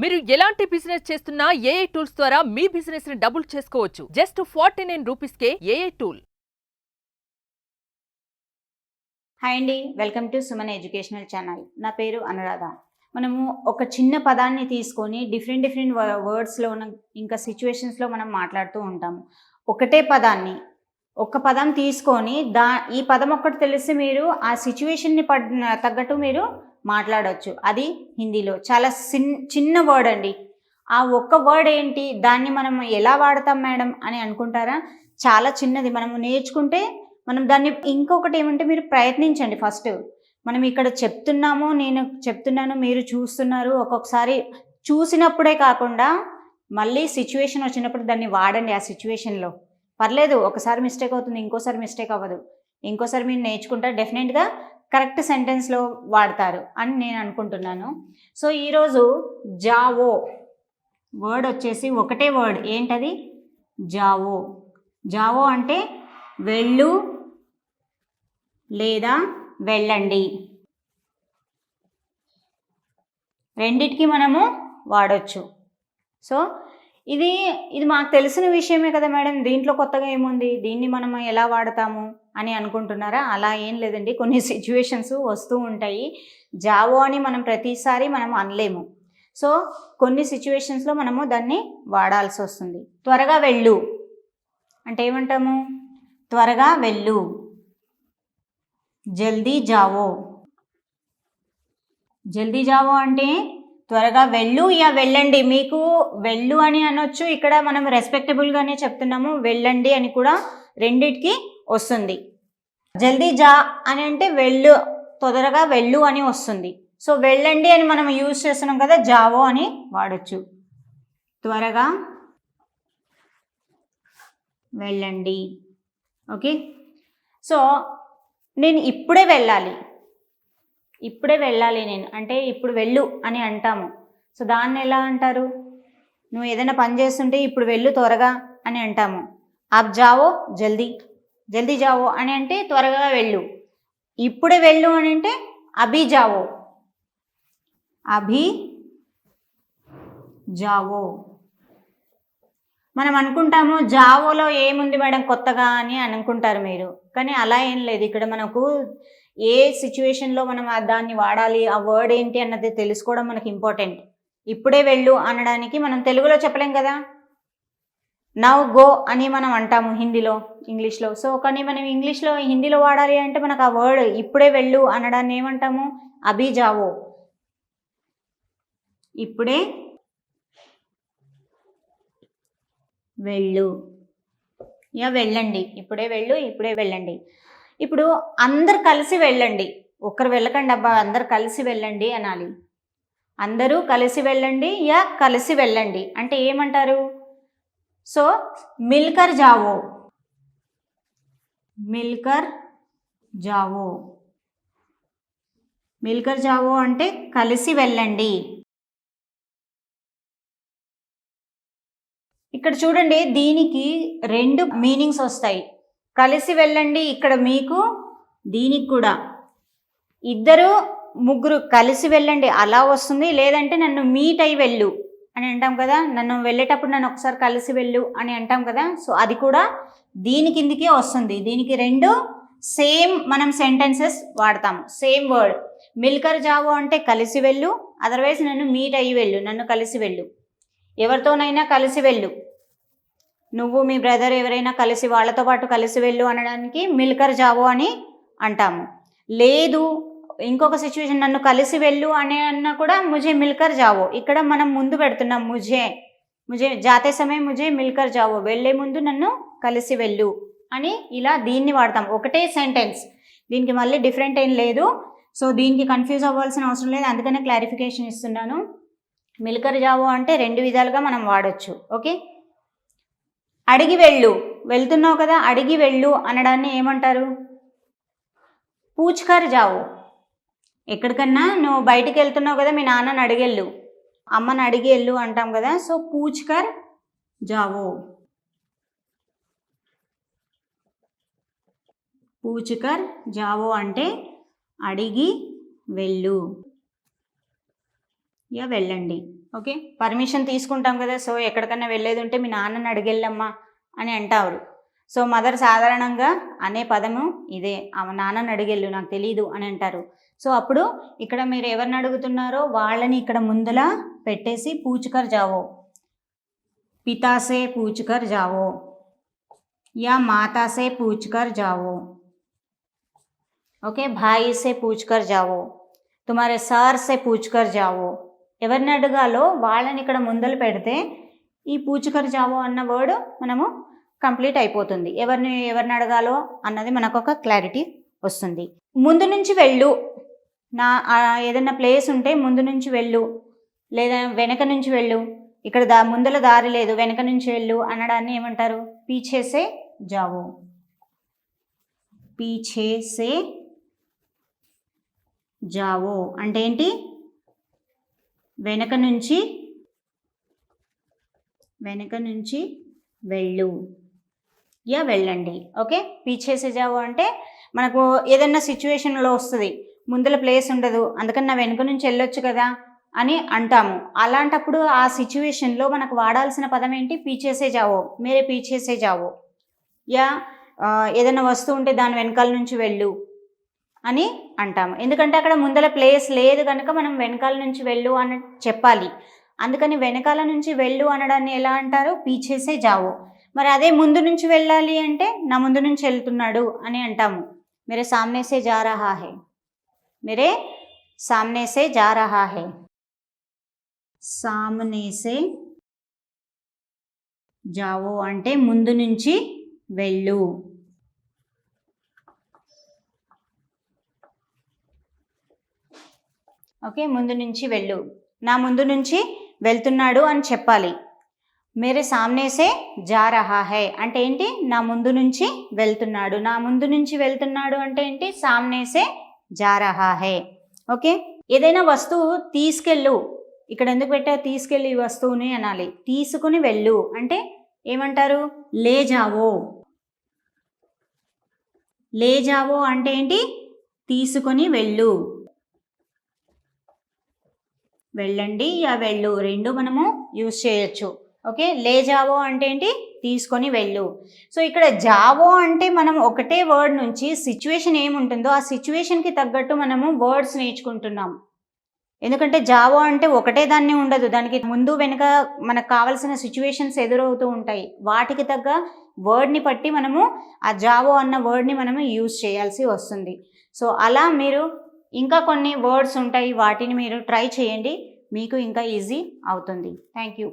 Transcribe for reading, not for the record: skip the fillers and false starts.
మీరు ఎలాంటి బిజినెస్ చేస్తున్నా ఏఐ టూల్స్ ద్వారా మీ బిజినెస్ ని డబుల్ చేసుకోవచ్చు. జస్ట్ 49 రూపీస్కే ఏఐ టూల్. హాయ్ అండి, welcome to Suman educational channel. నా పేరు అనురాధ. మనము ఒక చిన్న పదాన్ని తీసుకొని డిఫరెంట్ వర్డ్స్లో ఉన్న ఇంకా సిచ్యువేషన్స్లో మనం మాట్లాడుతూ ఉంటాము. ఒకటే పదాన్ని ఒక పదం తీసుకొని ఈ పదం ఒక్కటి తెలిసి మీరు ఆ సిచ్యువేషన్ని తగ్గట్టు మీరు మాట్లాడవచ్చు. అది హిందీలో చాలా చిన్న వర్డ్ అండి. ఆ ఒక్క వర్డ్ ఏంటి, దాన్ని మనం ఎలా వాడతాం మేడం అని అనుకుంటారా? చాలా చిన్నది. మనము నేర్చుకుంటే మనం దాన్ని ఇంకొకటి ఏమంటే మీరు ప్రయత్నించండి. ఫస్ట్ మనం ఇక్కడ చెప్తున్నాము, నేను చెప్తున్నాను, మీరు చూస్తున్నారు. ఒక్కొక్కసారి చూసినప్పుడే కాకుండా మళ్ళీ సిచ్యువేషన్ వచ్చినప్పుడు దాన్ని వాడండి. ఆ సిచ్యువేషన్లో పర్లేదు, ఒకసారి మిస్టేక్ అవుతుంది, ఇంకోసారి మిస్టేక్ అవ్వదు. ఇంకోసారి మీరు నేర్చుకుంటారు, డెఫినెట్గా కరెక్ట్ సెంటెన్స్లో వాడతారు అని నేను అనుకుంటున్నాను. సో ఈరోజు జావో వర్డ్ వచ్చేసి ఒకటే వర్డ్. ఏంటది? జావో. జావో అంటే వెళ్ళు లేదా వెళ్ళండి, రెండిటికి మనము వాడచ్చు. సో ఇది మాకు తెలిసిన విషయమే కదా మేడం, దీంట్లో కొత్తగా ఏముంది, దీన్ని మనం ఎలా వాడతాము అని అనుకుంటున్నారా? అలా ఏం లేదండి. కొన్ని సిచ్యువేషన్స్ వస్తూ ఉంటాయి. జావో అని మనం ప్రతిసారి మనం అనలేము. సో కొన్ని సిచ్యువేషన్స్లో మనము దాన్ని వాడాల్సి వస్తుంది. త్వరగా వెళ్ళు అంటే ఏమంటాము? త్వరగా వెళ్ళు. జల్దీ జావో. జల్దీ జావో అంటే త్వరగా వెళ్ళు యా వెళ్ళండి. మీకు వెళ్ళు అని అనొచ్చు, ఇక్కడ మనం రెస్పెక్టబుల్గానే చెప్తున్నాము. వెళ్ళండి అని కూడా రెండిటికి వస్తుంది. జల్దీ జా అని అంటే వెళ్ళు, తొందరగా వెళ్ళు అని వస్తుంది. సో వెళ్ళండి అని మనం యూజ్ చేస్తున్నాం కదా, జావో అని వాడచ్చు. త్వరగా వెళ్ళండి. ఓకే. సో నేను ఇప్పుడే వెళ్ళాలి నేను అంటే ఇప్పుడు వెళ్ళు అని అంటాము. సో దాన్ని ఎలా అంటారు? నువ్వు ఏదైనా పని చేస్తుంటే ఇప్పుడు వెళ్ళు త్వరగా అని అంటాము. ఆప్ జావో జల్దీ, జల్దీ జావో అని అంటే త్వరగా వెళ్ళు. ఇప్పుడే వెళ్ళు అని అంటే అభి జావో, అభి జావో. మనం అనుకుంటాము జావోలో ఏముంది మేడం కొత్తగా అని అనుకుంటారు మీరు, కానీ అలా ఏం లేదు. ఇక్కడ మనకు ఏ సిచ్యువేషన్లో మనం దాన్ని వాడాలి, ఆ వర్డ్ ఏంటి అన్నది తెలుసుకోవడం మనకి ఇంపార్టెంట్. ఇప్పుడే వెళ్ళు అనడానికి మనం తెలుగులో చెప్పలేం కదా, నౌ గో అని మనం అంటాము హిందీలో, ఇంగ్లీష్లో. సో కానీ మనం ఇంగ్లీష్లో హిందీలో వాడాలి అంటే మనకు ఆ వర్డ్ ఇప్పుడే వెళ్ళు అనడాన్ని ఏమంటాము? అభి జావో. ఇప్పుడే వెళ్ళు యా వెళ్ళండి. ఇప్పుడే వెళ్ళు, ఇప్పుడే వెళ్ళండి. ఇప్పుడు అందరు కలిసి వెళ్ళండి, ఒక్కరు వెళ్ళకండి అబ్బా, అందరు కలిసి వెళ్ళండి అనాలి. అందరూ కలిసి వెళ్ళండి యా కలిసి వెళ్ళండి అంటే ఏమంటారు? సో మిల్కర్ జావో, మిల్కర్ జావో. మిల్కర్ జావో అంటే కలిసి వెళ్ళండి. ఇక్కడ చూడండి, దీనికి రెండు మీనింగ్స్ వస్తాయి. కలిసి వెళ్ళండి ఇక్కడ మీకు, దీనికి కూడా ఇద్దరు ముగ్గురు కలిసి వెళ్ళండి అలా వస్తుంది. లేదంటే నన్ను మీట్ అయి వెళ్ళు అని అంటాం కదా, నన్ను వెళ్ళేటప్పుడు నన్ను ఒకసారి కలిసి వెళ్ళు అని అంటాం కదా. సో అది కూడా దీని కిందికే వస్తుంది. దీనికి రెండు సేమ్ మనం సెంటెన్సెస్ వాడతాము, సేమ్ వర్డ్. మిల్కర్ జావో అంటే కలిసి వెళ్ళు, అదర్వైజ్ నన్ను మీట్ అయ్యి వెళ్ళు, నన్ను కలిసి వెళ్ళు. ఎవరితోనైనా కలిసి వెళ్ళు, నువ్వు మీ బ్రదర్ ఎవరైనా కలిసి వాళ్ళతో పాటు కలిసి వెళ్ళు అనడానికి మిల్కర్ జావో అని అంటాము. లేదు ఇంకొక సిచ్యువేషన్, నన్ను కలిసి వెళ్ళు అని అన్నా కూడా ముజే మిల్కర్ జావో. ఇక్కడ మనం ముందు పెడుతున్నాం, ముజే జాతే సమయం ముజే మిల్కర్ జావో, వెళ్ళే ముందు నన్ను కలిసి వెళ్ళు అని ఇలా దీన్ని వాడతాం. ఒకటే సెంటెన్స్, దీనికి మళ్ళీ డిఫరెంట్ ఏం లేదు. సో దీనికి కన్ఫ్యూజ్ అవ్వాల్సిన అవసరం లేదు, అందుకనే క్లారిఫికేషన్ ఇస్తున్నాను. మిల్కర్ జావో అంటే రెండు విధాలుగా మనం వాడచ్చు. ఓకే. అడిగి వెళ్ళు, వెళ్తున్నావు కదా, అడిగి వెళ్ళు అనడాన్ని ఏమంటారు? పూచ్కర్ జావో. ఎక్కడికన్నా నువ్వు బయటికి వెళ్తున్నావు కదా, మీ నాన్నని అడిగెళ్ళు, అమ్మని అడిగి వెళ్ళు అంటాం కదా. సో పూచ్కర్ జావో. పూచ్కర్ జావో అంటే అడిగి వెళ్ళు యా వెళ్ళండి. ఓకే, పర్మిషన్ తీసుకుంటాం కదా. సో ఎక్కడికన్నా వెళ్ళేది ఉంటే మీ నాన్నని అడిగెళ్ళమ్మా అని అంటారు. సో మదర్ సాధారణంగా అనే పదము ఇదే, ఆమె నాన్నని అడిగెళ్ళు నాకు తెలీదు అని అంటారు. సో అప్పుడు ఇక్కడ మీరు ఎవరిని అడుగుతున్నారో వాళ్ళని ఇక్కడ ముందల పెట్టేసి పూచ్కర్ జావో, పితా సే పూచ్కర్ జావో या माता से पूछकर जाओ. ओके, भाई से पूछकर जाओ, तुम्हारे सर से पूछकर जाओ. ఎవరిని అడగాలో వాళ్ళని ఇక్కడ ముందలు పెడితే ఈ పూచ్కర్ జావో అన్న వర్డ్ మనము కంప్లీట్ అయిపోతుంది. ఎవరిని అడగాలో అన్నది మనకు ఒక క్లారిటీ వస్తుంది. ముందు నుంచి వెళ్ళు, నా ఏదైనా ప్లేస్ ఉంటే ముందు నుంచి వెళ్ళు, లేదా వెనక నుంచి వెళ్ళు, ఇక్కడ ముందల దారి లేదు వెనక నుంచి వెళ్ళు అనడాన్ని ఏమంటారు? పీछे से जाओ. పీछे से जाओ అంటే ఏంటి? వెనక నుంచి వెళ్ళు యా వెళ్ళండి. ఓకే, పీछे से जाओ అంటే మనకు ఏదైనా సిచ్యువేషన్లో వస్తుంది, ముందల ప్లేస్ ఉండదు, అందుకని నా వెనుక నుంచి వెళ్ళొచ్చు కదా అని అంటాము. అలాంటప్పుడు ఆ సిచ్యువేషన్లో మనకు వాడాల్సిన పదం ఏంటి? పీछे से जाओ, మేరే పీछे से जाओ. యా ఏదైనా వస్తువు ఉంటే దాని వెనకాల నుంచి వెళ్ళు అని అంటాము. ఎందుకంటే అక్కడ ముందల ప్లేస్ లేదు కనుక మనం వెనకాల నుంచి వెళ్ళు అని చెప్పాలి. అందుకని వెనకాల నుంచి వెళ్ళు అనడాన్ని ఎలా అంటారు? పీछे से जाओ. మరి అదే ముందు నుంచి వెళ్ళాలి అంటే నా ముందు నుంచి వెళ్తున్నాడు అని అంటాము. మేరే సామ్నే సే జా రహా హై, మేరే సామ్నే సే జా రహా హై. సామ్నే సే జావో అంటే ముందు నుంచి వెళ్ళు. ఓకే, ముందు నుంచి వెళ్ళు, నా ముందు నుంచి వెళ్తున్నాడు అని చెప్పాలి. మేరే సామ్నే సే జా రహా హై అంటే ఏంటి? నా ముందు నుంచి వెళ్తున్నాడు. నా ముందు నుంచి వెళ్తున్నాడు అంటే ఏంటి? సామ్నే సే జా రహా హై. ఓకే, ఏదైనా వస్తువు తీసుకెళ్ళు, ఇక్కడ ఎందుకు పెట్టా? తీసుకెళ్ళి ఈ వస్తువుని అనాలి. తీసుకుని వెళ్ళు అంటే ఏమంటారు? లే జావో. లే జావో అంటే ఏంటి? తీసుకొని వెళ్ళు, వెళ్ళండి యా వెళ్ళు రెండు మనము యూజ్ చేయొచ్చు. ఓకే, లే జావో అంటే ఏంటి? తీసుకొని వెళ్ళు. సో ఇక్కడ జావో అంటే మనం ఒకటే వర్డ్ నుంచి సిచ్యువేషన్ ఏముంటుందో ఆ సిచ్యువేషన్కి తగ్గట్టు మనము వర్డ్స్ నేర్చుకుంటున్నాం. ఎందుకంటే జావో అంటే ఒకటే దాన్ని ఉండదు, దానికి ముందు వెనుక మనకు కావాల్సిన సిచ్యువేషన్స్ ఎదురవుతూ ఉంటాయి. వాటికి తగ్గ వర్డ్ని బట్టి మనము ఆ జావో అన్న వర్డ్ని మనము యూజ్ చేయాల్సి వస్తుంది. సో అలా మీరు ఇంకా కొన్ని వర్డ్స్ ఉంటాయి, వాటిని మీరు ట్రై చేయండి, మీకు ఇంకా ఈజీ అవుతుంది. Thank you.